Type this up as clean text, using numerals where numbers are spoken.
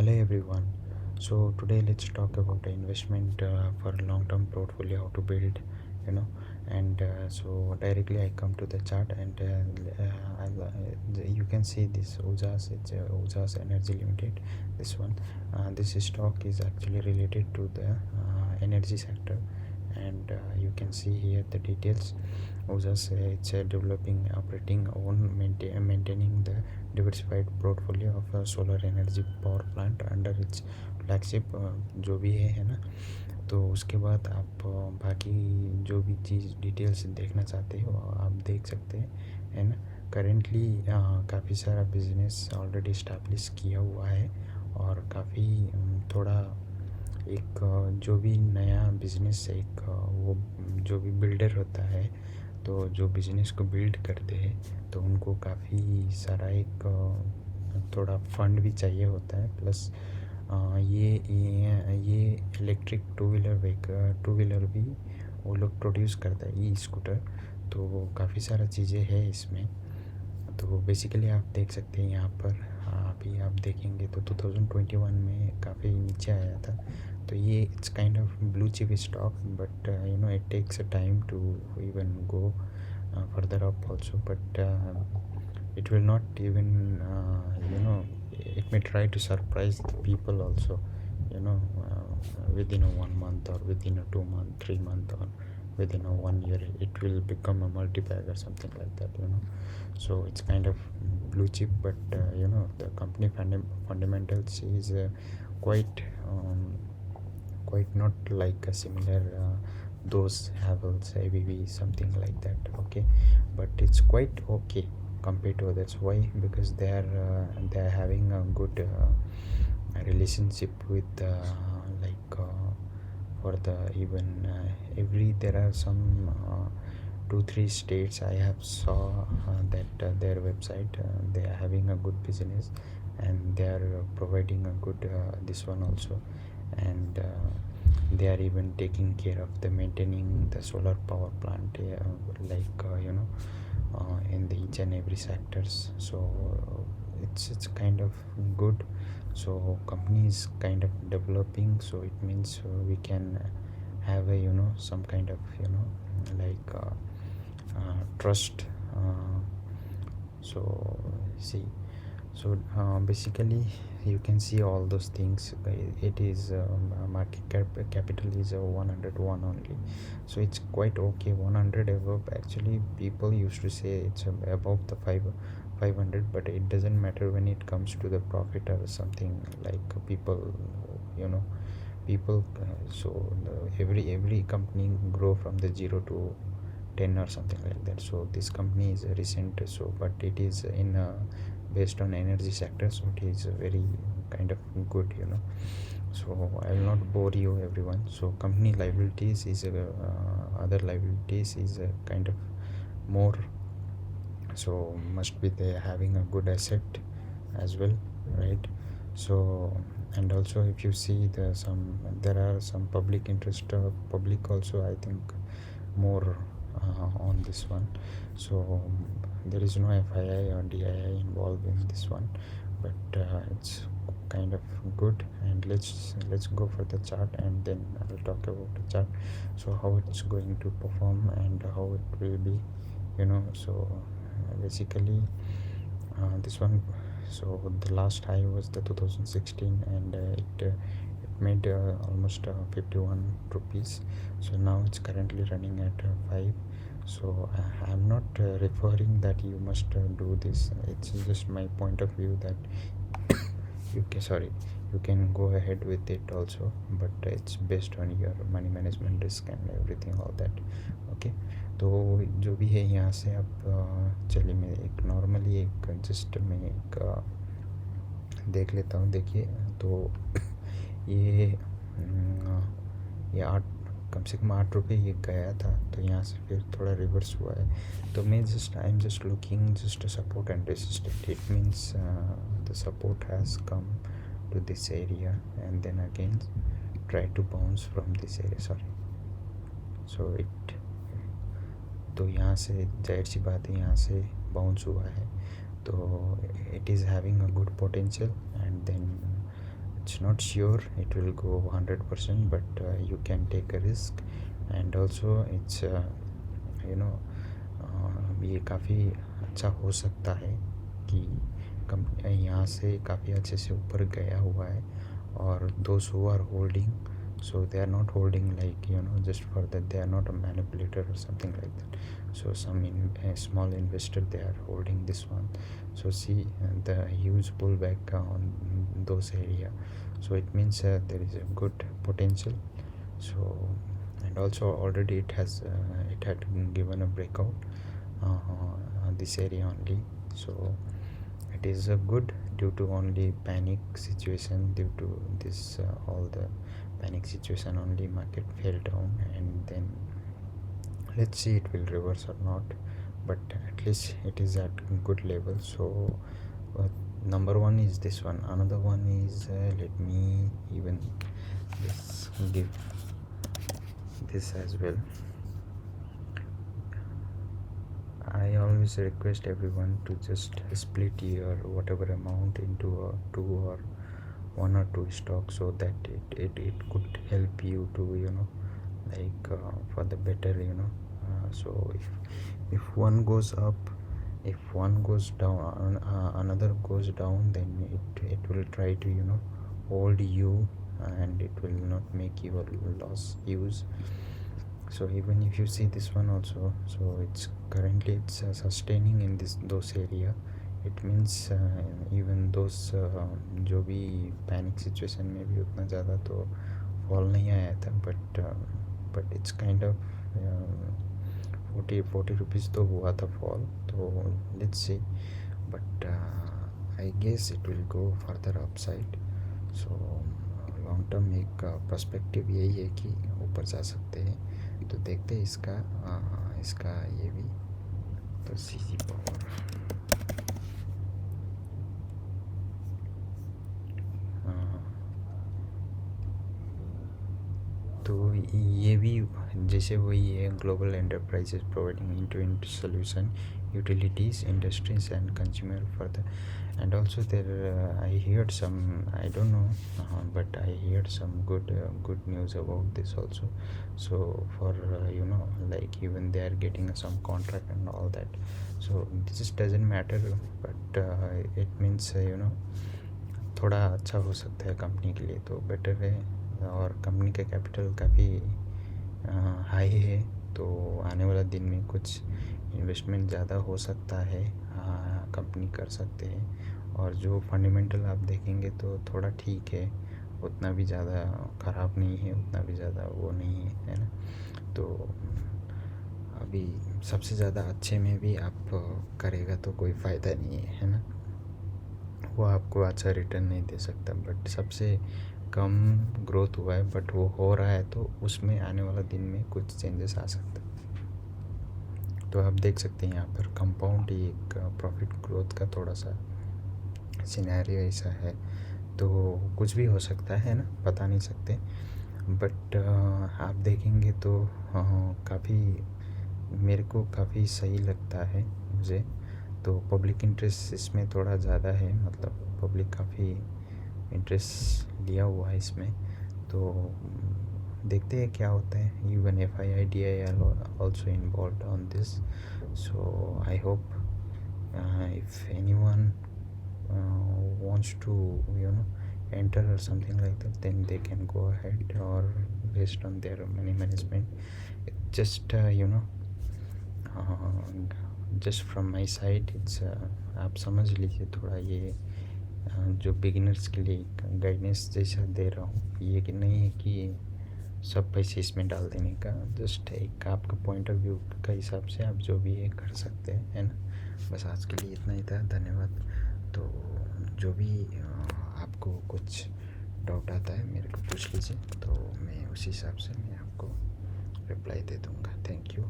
Hello everyone. So today let's talk about the investment for long-term portfolio, how to build, you know. And directly I come to the chart, and you can see this OJAS. It's OJAS Energy Limited. This one, this stock is actually related to the energy sector, and you can see here the details. OJAS, it's developing, operating, maintaining the diversified portfolio of solar energy power plant under its flagship जो भी है ना। तो उसके बाद आप बाकी जो भी चीज़ डिटेल्स देखना चाहते हो आप देख सकते हैं, है ना। करेंटली काफ़ी सारा बिजनेस ऑलरेडी इस्टेब्लिश किया हुआ है, और काफ़ी थोड़ा एक जो भी नया बिजनेस, एक वो जो भी बिल्डर होता है, तो जो बिज़नेस को बिल्ड करते हैं तो उनको काफ़ी सारा एक थोड़ा फंड भी चाहिए होता है। प्लस ये इलेक्ट्रिक टू व्हीलर भी वो लोग प्रोड्यूस करता है, ई स्कूटर। तो काफ़ी सारा चीज़ें हैं इसमें। तो बेसिकली आप देख सकते हैं यहाँ पर, अभी आप देखेंगे तो 2021 में काफ़ी नीचे आया था। तो ये it's kind of blue chip stock, but it takes a time to even go further up also, but it will not even it may try to surprise the people also, within a 1 month, or within a 2 month, 3 month, or within a 1 year it will become a multi-bag or something like that. So it's kind of blue chip, but the company fundamentals is quite not like a similar those Havels, ABB, something like that. Okay, but it's quite okay compared to others. Why? Because they are having a good relationship with for the even every there are some 2-3 states I have saw that their website, they are having a good business, and they are providing a good this one also. And they are even taking care of the maintaining the solar power plant, in the each and every sectors. So it's kind of good. So company is kind of developing, so it means we can have a some kind of like trust. So see, so basically you can see all those things. It is market capital is 101 only, so it's quite okay. 100 above, actually people used to say it's above the 500, but it doesn't matter when it comes to the profit or something. Like people so every company grow from the 0 to 10 or something like that. So this company is recent, so but it is in based on energy sector, so it is very kind of good. So I will not bore you everyone. So company liabilities is other liabilities is kind of more, so must be they having a good asset as well, right? So, and also if you see there are some public interest, public also I think more on this one. So there is no FII or DII involved in this one, but it's kind of good. And let's go for the chart, and then I will talk about the chart, so how it's going to perform and how it will be. So basically this one, so the last high was the 2016, and it made almost 51 rupees. So now it's currently running at 5. So I'm not referring that you must do this. It's just my point of view that you can go ahead with it also, but it's based on your money management risk and everything, all that. Okay, तो जो भी है यहाँ से आप चलिए मैं एक नॉर्मली एक जस्ट मैं एक देख लेता हूँ। देखिए तो ये ये कम से कम 8 रुपये ये गया था, तो यहाँ से फिर थोड़ा रिवर्स हुआ है। तो मैं I am just looking just support and resistant. It means the support has come to this area, and then again try to bounce from this area, so it, तो यहाँ से जाहिर सी बात है यहाँ से बाउंस हुआ है, तो it is having a good potential, and then it's not sure it will go 100%, but you can take a risk. And also it's you know ये काफ़ी अच्छा हो सकता है कि यहाँ से काफ़ी अच्छे से ऊपर गया हुआ है. और those who are holding, so they are not holding like just for that, they are not a manipulator or something like that. So some a small investor, they are holding this one. So see the huge pullback on those area, so it means there is a good potential. So and also already it had given a breakout on this area only. So it is good due to only panic situation. Due to this all the panic situation only, market fell down. And then let's see it will reverse or not, but at least it is at good level. So number one is this one. Another one is let me even give this as well. I always request everyone to just split your whatever amount into two or one or two stocks, so that it could help you to like for the better. So if one goes up, if one goes down, another goes down, then it will try to hold you, and it will not make you a loss use. So even if you see this one also, so it's currently it's sustaining in those area. It means even those जो भी panic situation में भी उतना ज़्यादा तो fall नहीं आया था, but it's kind of 40 rupees तो हुआ था फॉल. तो let's see, but I guess it will go further upside. So long term एक पर्सपेक्टिव यही है कि ऊपर जा सकते हैं. तो देखते हैं इसका ये भी. तो सीजी पावर, तो ये भी जैसे वही है, global enterprises providing internet solution utilities, industries and consumer further. And also there I heard some, I don't know, but I heard some good news about this also. So for like even they are getting some contract and all that. So this just doesn't matter, but it means थोड़ा अच्छा हो सकता है company के लिए, तो better है. और कंपनी का कैपिटल काफ़ी हाई है, तो आने वाला दिन में कुछ इन्वेस्टमेंट ज़्यादा हो सकता है, कंपनी कर सकते हैं. और जो फंडामेंटल आप देखेंगे तो थोड़ा ठीक है, उतना भी ज़्यादा ख़राब नहीं है, उतना भी ज़्यादा वो नहीं है ना. तो अभी सबसे ज़्यादा अच्छे में भी आप करेगा तो कोई फ़ायदा नहीं है ना. वो आपको अच्छा रिटर्न नहीं दे सकता, बट सबसे कम ग्रोथ हुआ है, बट वो हो रहा है, तो उसमें आने वाला दिन में कुछ चेंजेस आ सकता है. तो आप देख सकते हैं यहाँ पर कंपाउंड एक प्रॉफिट ग्रोथ का थोड़ा सा सिनेरियो ऐसा है. तो कुछ भी हो सकता है ना, बता नहीं सकते, बट आप देखेंगे तो काफ़ी मेरे को काफ़ी सही लगता है मुझे. तो पब्लिक इंटरेस्ट इसमें थोड़ा ज़्यादा है, मतलब पब्लिक काफ़ी इंटरेस्ट लिया हुआ है इसमें. तो देखते हैं क्या होता है. Even FIIDI also involved on this. So I hope if anyone wants to enter or something like that, then they can go ahead, or based on their money management. Just just from my side, it's आप समझ लीजिए थोड़ा ये जो beginners के लिए guidance जैसा दे रहा हूँ. ये कि नहीं है कि सब पैसे इसमें डाल देने का, जस्ट एक आपका पॉइंट ऑफ व्यू का हिसाब से आप जो भी है कर सकते हैं, है ना. बस आज के लिए इतना ही था, धन्यवाद. तो जो भी आपको कुछ डाउट आता है मेरे को पूछ लीजिए, तो मैं उस हिसाब से मैं आपको रिप्लाई दे दूँगा. Thank you.